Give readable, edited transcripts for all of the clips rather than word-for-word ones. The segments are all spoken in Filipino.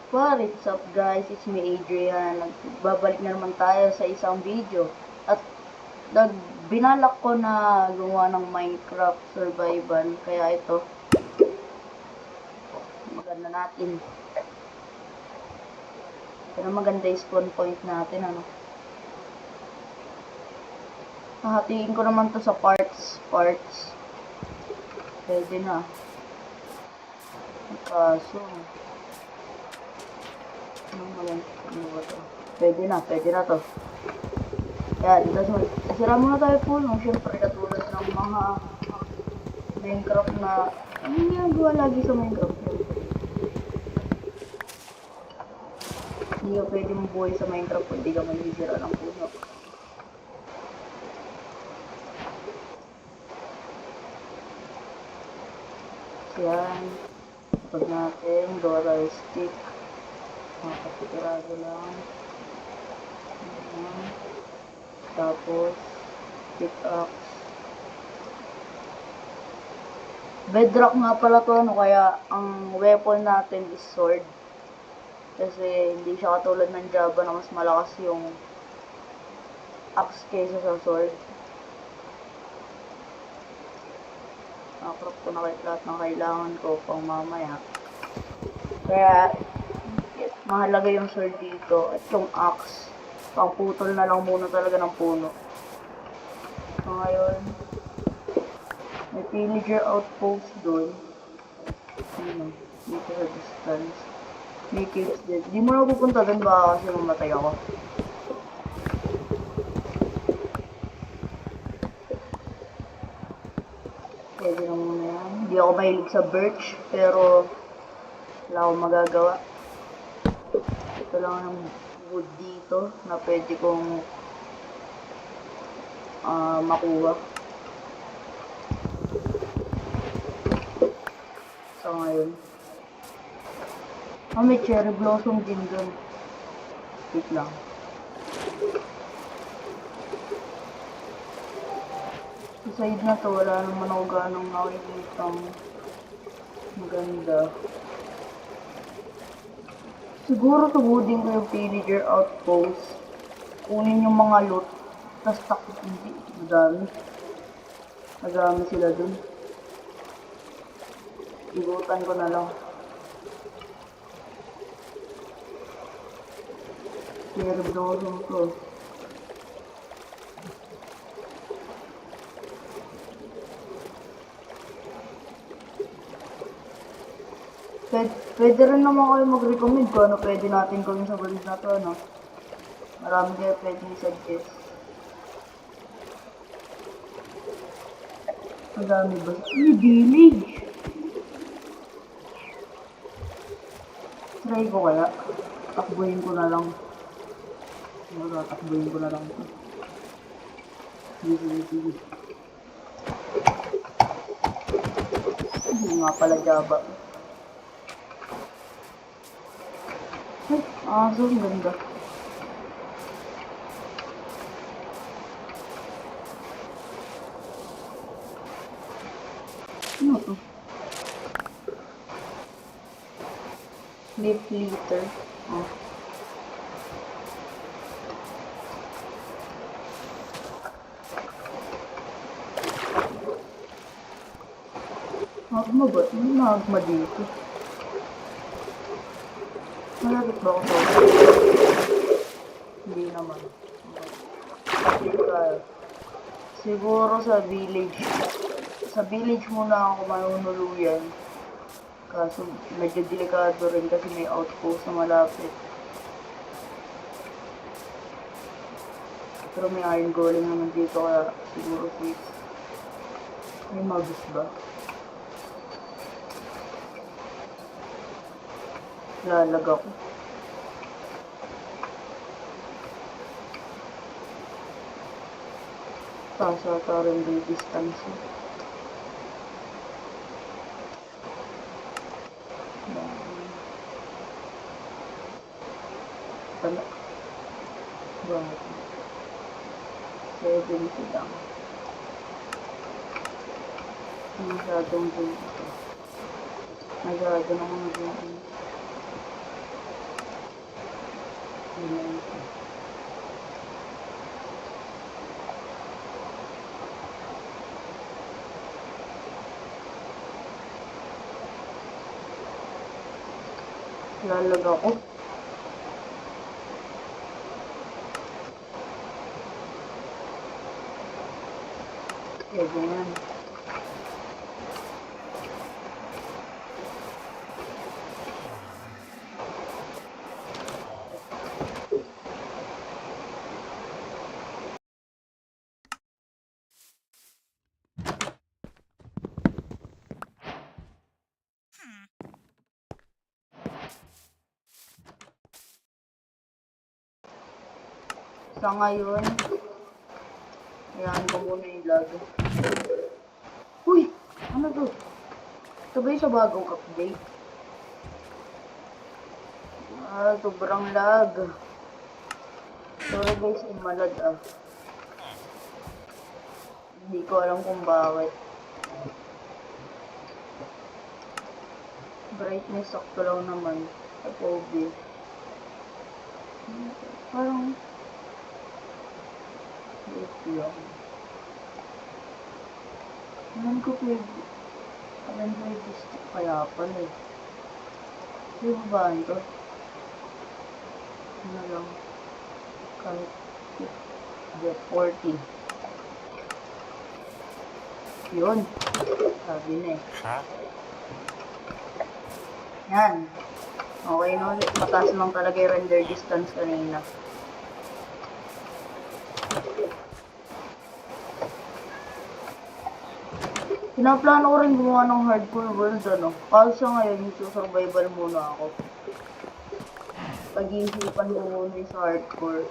What's up guys, it's me Adrian. Nagbabalik na naman tayo sa isang video. At binalak ko na gumawa ng Minecraft Survival. Kaya ito, maganda natin. Pero maganda yung spawn point natin, ano. Hahatiin ko naman to sa parts. Pwede na. Kaso, pwede na to. Yan, sira muna tayo po, no? Siyempre, katulad ng mga Minecraft na, ano ginagawa lagi sa Minecraft? Hindi ka pwede mabuhay sa Minecraft kung hindi ka magsisira ng puno. Yan. Pag natin, gawa tayo stick. Makapitirago lang. Ayan. Tapos, pickaxe. Bedrock nga pala to, ano, kaya ang weapon natin is sword. Kasi hindi siya katulad ng Java na mas malakas yung axe kaysa sa sword. Nakrop ko na lahat ng kailangan ko pang mamaya. Kaya, mahalaga yung sword dito at yung axe. Pang putol na lang muna talaga ng puno. So, ngayon, may pillager outpost doon. Dito sa distance. May caves din. Di mo na pupunta doon ba kasi mamatay ako. Pwede na muna yan. Hindi ako mahilig sa birch, pero wala akong magagawa. Ito lang ng wood dito na pwede kong makuha. So ngayon, may cherry blossom din dun. Wait lang. Sa side na to, wala naman ako ganong nakikitang maganda. Siguro tugudin ko yung pillager outpost. Kunin yung mga loot. Tapos takot hindi. Madami sila dun. Igutan ko na lang. Cherry blossom ko. Pwede rin naman kayo mag-recommend kung ano pwede natin gawin sa world na to, ano. Marami kayo pwede i-suggest. Madami ba? Village! Try ko kaya. Takbuhin ko na lang. Takbuhin ko na lang ito. Sige. Hindi nga pala Java. So ang ganda. Ano to? Leaf litter. Magma ba? Hindi magma dito. Malapit ba ako sa Hindi naman. Dito tayo. Siguro sa village. Sa village muna ako manunuluyan. Kaso medyo delikado rin kasi may outpost na malapit. Pero may iron golem naman dito kaya siguro safe. May magus ba? Lalag ako. Pasata rin yung distance. Tala. Bakit? 70 lang. Masyadong dito. Masyado naman nag-iin. Lalag ako. Pwede yan. Sa ngayon, ayan ko muna yung lag. Uy! Ano to? Ito ba yung sa bagong update? Sobrang lag. Sorry guys, umalad ah. Hindi ko alam kung bakit. Brightness sakto lang naman. FOV. Parang wait lang. Alam ko pwede. Alam ko yung stick kaya pala eh. Di ba ba ito? Ano lang. Kahit 40. Yun. Sabi na eh. Yan. Okay na ulit. Mataas lang talaga yung render distance kanina. Pinaplano ko rin gumawa ng hardcore world, ano. Kaso ngayon, yung survival muna ako. Pag-iisipan ko muna yung sa hardcore.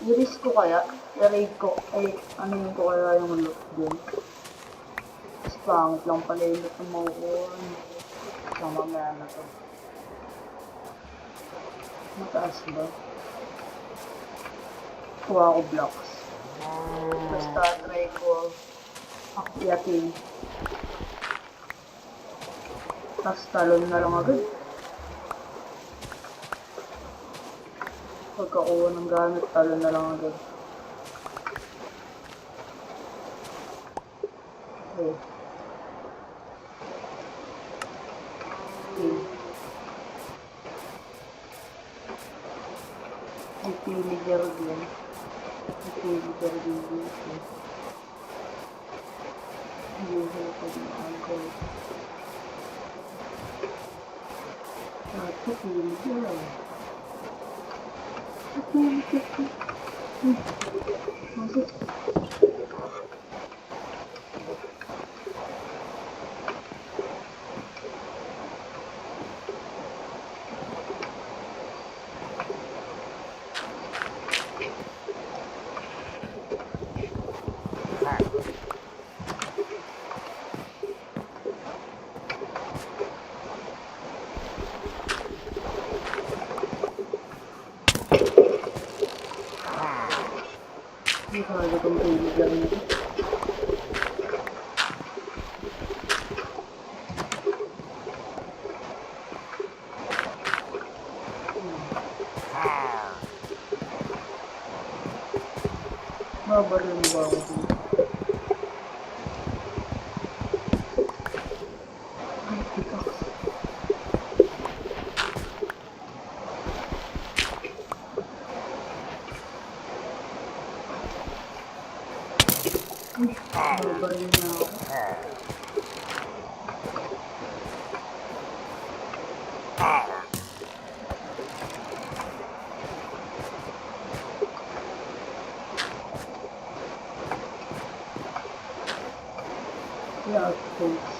I-risk ko kaya? I-raid ko. Ay, ano yun ko kaya yung loot dun? Mas pangit lang pala yung loot ng makukuha. Isang mamaya na to. Mataas ba? Kuha ko blocks. Basta try ko akyatin. Tapos talon na lang agad. Pagkakuha ng gamit, talon na lang agad. Okay. Pili Geraldine. Pili Geraldine dito. Hindi ko din ako. Ito pili Geraldine. Pili Geraldine. Masuk. Hindi ko alam kung pili Geraldine. Mabar lang ba ako dito? Ay, pickaxe. Uy, mabar na ako. Yeah, thanks.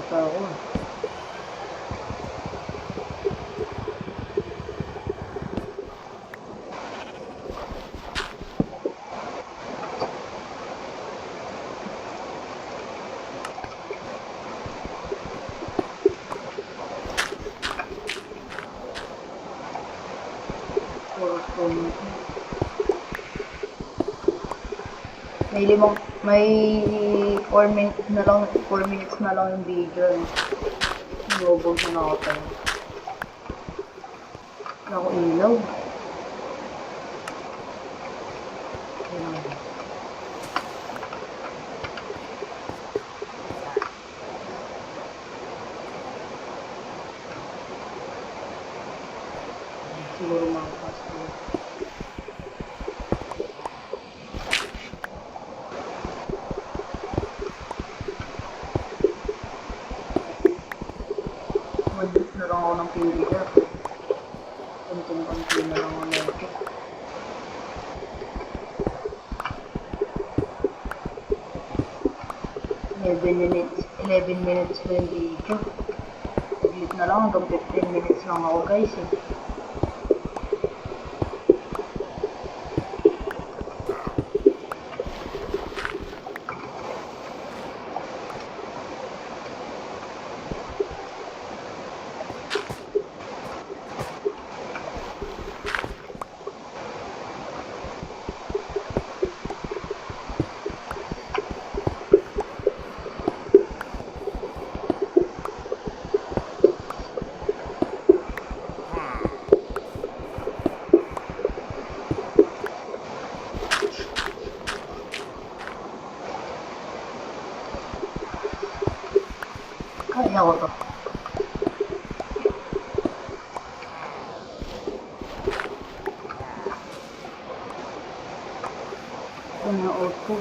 ata ako. May 4 minutes na lang, 4 minutes na lang yung video. Nilobog na ako tayo. Wala ko ilaw. Siguro mga pasto. Mag-book na lang ako ng pilihan. Kunting-kunti na lang ako nito. 11 minutes na yung video. Saglit na lang, hanggang 15 minutes lang ako guys eh. Kaya ko to. Ito na auto.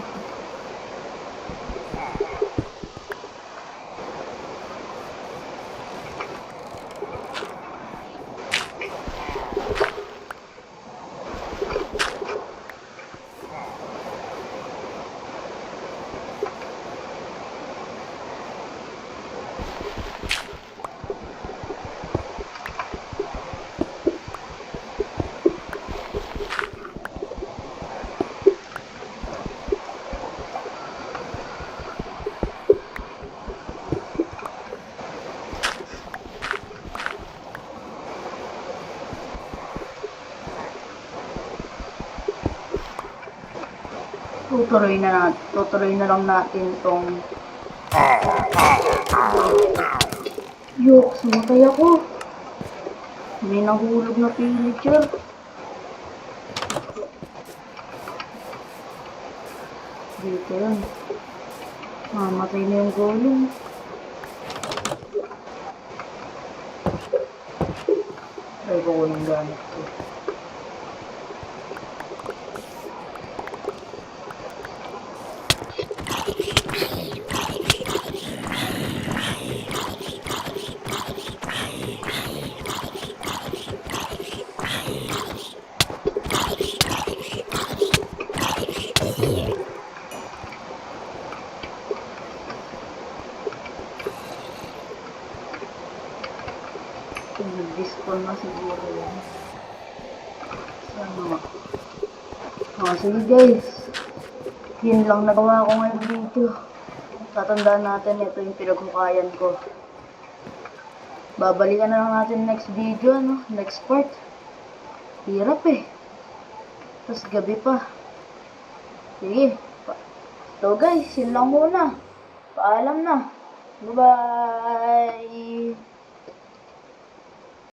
Tutuloy na lang natin tong yok, sumatay ako. May nahulog na pillager. Dito yun. Mamatay na yung golem. Try ko yung gamit ko. Nag-discon na siguro yan. Sana. Sige guys. Yun lang nagawa ko ngayong video. Tatandaan natin ito yung pinaghukayan ko. Babalikan na lang natin next video, no? Next part. Hirap eh. Tapos gabi pa. Sige. So guys, yun lang muna. Paalam na. Bye-bye.